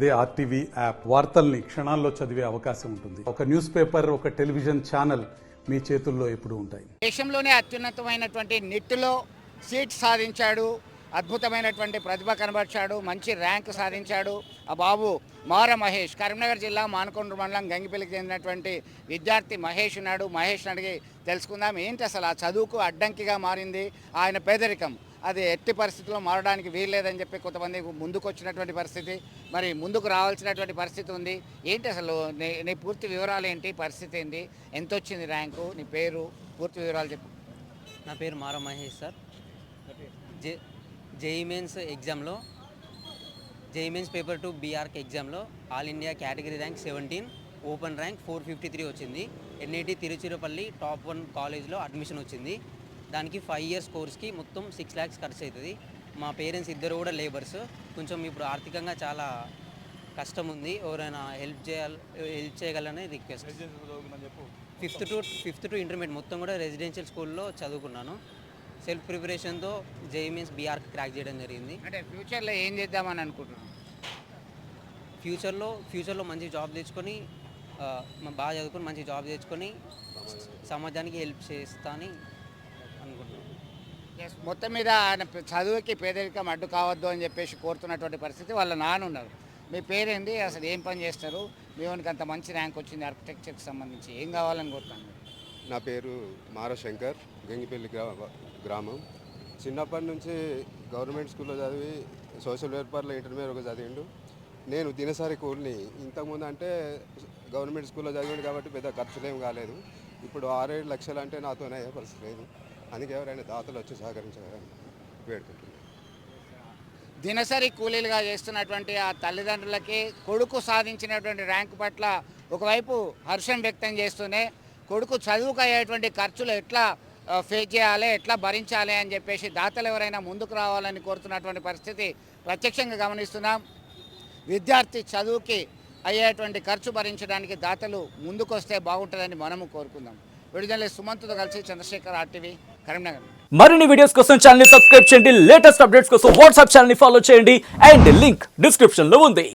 అదే RTV app వార్తల్ని క్షణాల్లో చదివే అవకాశం ఉంటుంది. ఒక న్యూస్ పేపర్, ఒక టెలివిజన్ ఛానల్ మీ చేతుల్లో ఎప్పుడూ ఉంటాయి. దేశంలోనే అత్యున్నతమైనటువంటి నిట్లో సీట్ సాధించాడు, అద్భుతమైనటువంటి ప్రతిభ కనబర్చాడు, మంచి ర్యాంక్ సాధించాడు. ఆ బాబు మార మహేష్, కరీంనగర్ జిల్లా మానకొండ మండలం గంగిపల్లికి చెందినటువంటి విద్యార్థి మహేష్ ఉన్నాడు. మహేష్ అడిగి తెలుసుకుందాం ఏంటి అసలు ఆ చదువుకు అడ్డంకిగా మారింది ఆయన పేదరికం. అది ఎట్టి పరిస్థితుల్లో మారడానికి వీల్లేదని చెప్పి కొంతమంది ముందుకు వచ్చినటువంటి పరిస్థితి, మరి ముందుకు రావాల్సినటువంటి పరిస్థితి ఉంది. ఏంటి అసలు నీ పూర్తి వివరాలు ఏంటి, పరిస్థితి ఏంటి, ఎంత వచ్చింది ర్యాంకు, నీ పేరు, పూర్తి వివరాలు చెప్పు. నా పేరు మార మహేష్ సార్. జేఈ మెయిన్స్ ఎగ్జామ్లో జేఈ మెయిన్స్ పేపర్ 2 బీఆర్క్ ఎగ్జామ్లో all India category rank 17, open rank 453 వచ్చింది. ఎన్ఐటి తిరుచిరపల్లి టాప్ 1 కాలేజ్లో అడ్మిషన్ వచ్చింది. దానికి 5 ఇయర్స్ కోర్స్కి మొత్తం 6 lakhs ఖర్చు అవుతుంది. మా పేరెంట్స్ ఇద్దరు కూడా లేబర్స్. కొంచెం ఇప్పుడు ఆర్థికంగా చాలా కష్టం ఉంది. ఎవరైనా హెల్ప్ చేయగలరని రిక్వెస్ట్. ఫిఫ్త్ టు ఇంటర్మీడియట్ మొత్తం కూడా రెసిడెన్షియల్ స్కూల్లో చదువుకున్నాను. సెల్ఫ్ ప్రిపరేషన్తో జేఈ మెయిన్స్ బీఆర్క్ క్రాక్ చేయడం జరిగింది. అంటే ఫ్యూచర్లో ఏం చేద్దామని అనుకుంటున్నాను? ఫ్యూచర్లో మంచి జాబ్ తెచ్చుకొని బాగా చదువుకొని మంచి జాబ్ తెచ్చుకొని సమాజానికి హెల్ప్ చేస్తా అని అనుకుంటున్నాను. మొత్తం మీద ఆయన చదువుకి పేదరికం అడ్డు కావద్దు అని చెప్పేసి కోరుతున్నటువంటి పరిస్థితి. వాళ్ళ నాన్న ఉన్నారు. మీ పేరేంటి, అసలు ఏం పని చేస్తారు, మీ వానికి అంత మంచి ర్యాంక్ వచ్చింది ఆర్కిటెక్చర్కి సంబంధించి, ఏం కావాలని కోరుతాను? నా పేరు మారశంకర్, గంగిపల్లి గ్రామం. చిన్నప్పటి నుంచి గవర్నమెంట్ స్కూల్లో చదివి సోషల్ వెల్ఫేర్లో ఇంటర్మీడియట్ చదివిండు. నేను దినసరి కూలిని. ఇంతకుముందు అంటే గవర్నమెంట్ స్కూల్లో చదివిండు కాబట్టి పెద్ద ఖర్చులేం కాలేదు. ఇప్పుడు 6-7 లక్షలు అంటే నాతోనే అయ్యే పరిస్థితి లేదు. అందుకే ఎవరైనా దాతలు వచ్చి సహకరించాలని వేడుకుంటున్నాను. దినసరి కూలీలుగా చేస్తున్నటువంటి ఆ తల్లిదండ్రులకి కొడుకు సాధించినటువంటి ర్యాంకు పట్ల ఒకవైపు హర్షం వ్యక్తం చేస్తూనే కొడుకు చదువుకు అయ్యేటువంటి ఖర్చులు ఎట్లా ఫేస్ చేయాలి, ఎట్లా భరించాలి అని చెప్పేసి దాతలు ఎవరైనా ముందుకు రావాలని కోరుతున్నటువంటి పరిస్థితి ప్రత్యక్షంగా గమనిస్తున్నాం. విద్యార్థి చదువుకి అయ్యేటువంటి ఖర్చు భరించడానికి దాతలు ముందుకు వస్తే బాగుంటుందని మనము కోరుకుందాం. విడుదల సుమంత్తో కలిసి చంద్రశేఖర్, ఆర్టీవీ, కరీంనగర్. మరిన్ని వీడియోస్ కోసం ఛానల్ ని సబ్స్క్రైబ్ చేయండి. లేటెస్ట్ అప్డేట్స్ కోసం వాట్సాప్ ఛానల్ ని ఫాలో చేయండి. అండ్ లింక్ డిస్క్రిప్షన్ లో ఉంది.